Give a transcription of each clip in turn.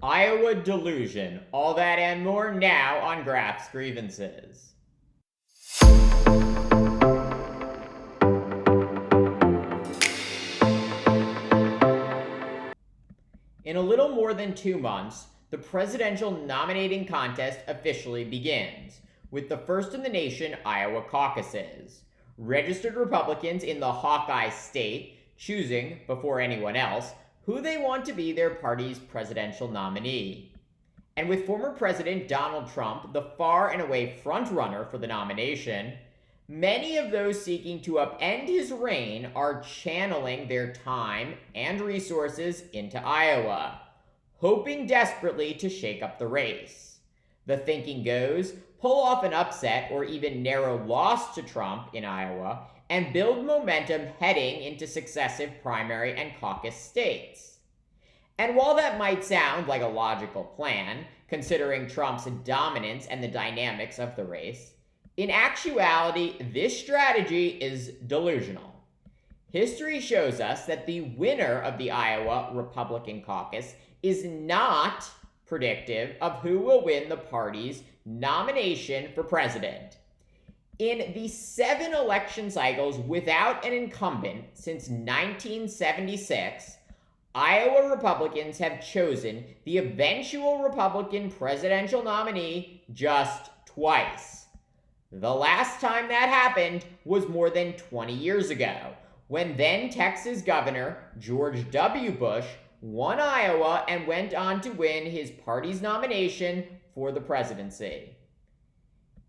Iowa delusion. All that and more now on Graph's Grievances. In a little more than 2 months, the presidential nominating contest officially begins, with the first in the nation Iowa Caucuses. Registered Republicans in the Hawkeye state choosing, before anyone else, who they want to be their party's presidential nominee. And with former President Donald Trump the far and away frontrunner for the nomination, many of those seeking to upend his reign are channeling their time and resources into Iowa, hoping desperately to shake up the race. The thinking goes, pull off an upset or even narrow loss to Trump in Iowa, and build momentum heading into successive primary and caucus states. And while that might sound like a logical plan, considering Trump's dominance and the dynamics of the race, in actuality, this strategy is delusional. History shows us that the winner of the Iowa Republican caucus is not predictive of who will win the party's nomination for president. In the 7 election cycles without an incumbent since 1976, Iowa Republicans have chosen the eventual Republican presidential nominee just twice. The last time that happened was more than 20 years ago, when then Texas Governor George W. Bush won Iowa and went on to win his party's nomination for the presidency.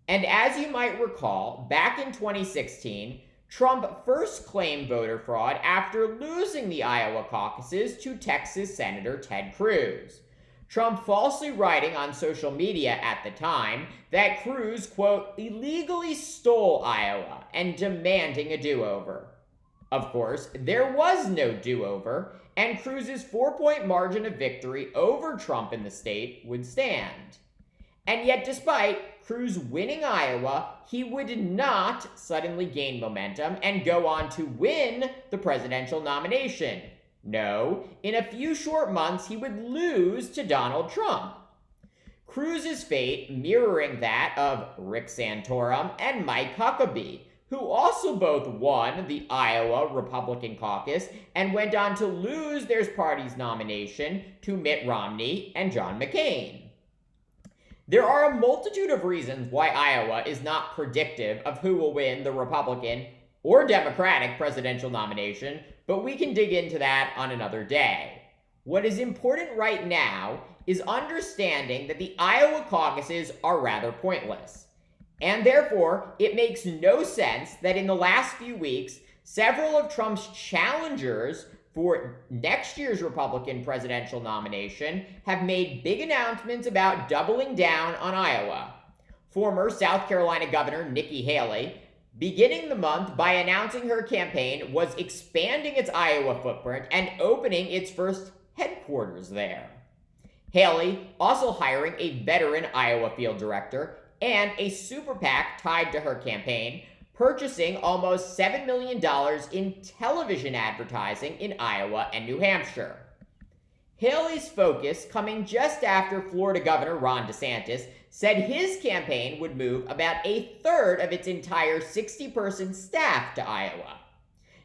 And as you might recall, back in 2016, Trump first claimed voter fraud after losing the Iowa caucuses to Texas Senator Ted Cruz. Trump falsely writing on social media at the time that Cruz, quote, illegally stole Iowa and demanding a do-over. Of course, there was no do-over, and Cruz's 4-point margin of victory over Trump in the state would stand. And yet, despite Cruz winning Iowa, he would not suddenly gain momentum and go on to win the presidential nomination. No, in a few short months, he would lose to Donald Trump. Cruz's fate mirroring that of Rick Santorum and Mike Huckabee, who also both won the Iowa Republican caucus and went on to lose their party's nomination to Mitt Romney and John McCain. There are a multitude of reasons why Iowa is not predictive of who will win the Republican or Democratic presidential nomination, but we can dig into that on another day. What is important right now is understanding that the Iowa caucuses are rather pointless. And therefore, it makes no sense that in the last few weeks, several of Trump's challengers for next year's Republican presidential nomination have made big announcements about doubling down on Iowa. Former South Carolina Governor Nikki Haley, beginning the month by announcing her campaign was expanding its Iowa footprint and opening its first headquarters there. Haley also hiring a veteran Iowa field director and a super PAC tied to her campaign, purchasing almost $7 million in television advertising in Iowa and New Hampshire. Haley's focus coming just after Florida Governor Ron DeSantis said his campaign would move about a third of its entire 60-person staff to Iowa.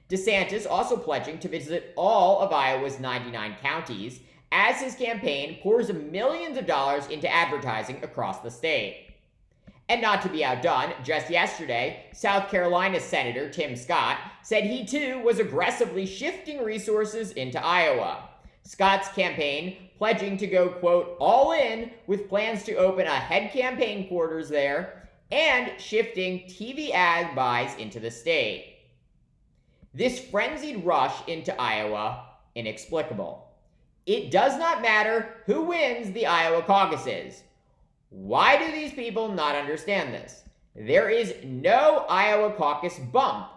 DeSantis also pledging to visit all of Iowa's 99 counties as his campaign pours millions of dollars into advertising across the state. And not to be outdone, just yesterday, South Carolina Senator Tim Scott said he too was aggressively shifting resources into Iowa. Scott's campaign pledging to go, quote, all in with plans to open a head campaign quarters there and shifting TV ad buys into the state. This frenzied rush into Iowa, inexplicable. It does not matter who wins the Iowa caucuses. Why do these people not understand this? There is no Iowa caucus bump.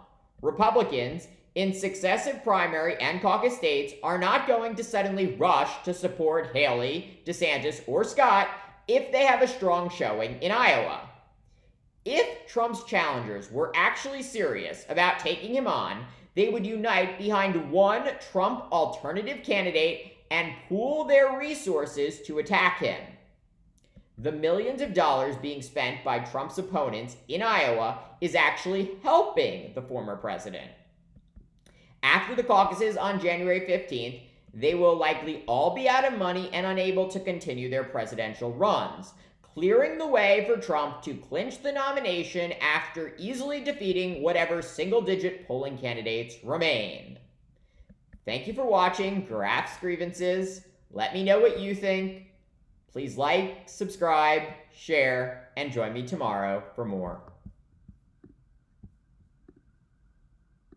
Republicans in successive primary and caucus states are not going to suddenly rush to support Haley, DeSantis, or Scott if they have a strong showing in Iowa. If Trump's challengers were actually serious about taking him on, they would unite behind one Trump alternative candidate and pool their resources to attack him. The millions of dollars being spent by Trump's opponents in Iowa is actually helping the former president. After the caucuses on January 15th, they will likely all be out of money and unable to continue their presidential runs, clearing the way for Trump to clinch the nomination after easily defeating whatever single-digit polling candidates remained. Thank you for watching Graph's Grievances. Let me know what you think. Please like, subscribe, share, and join me tomorrow for more.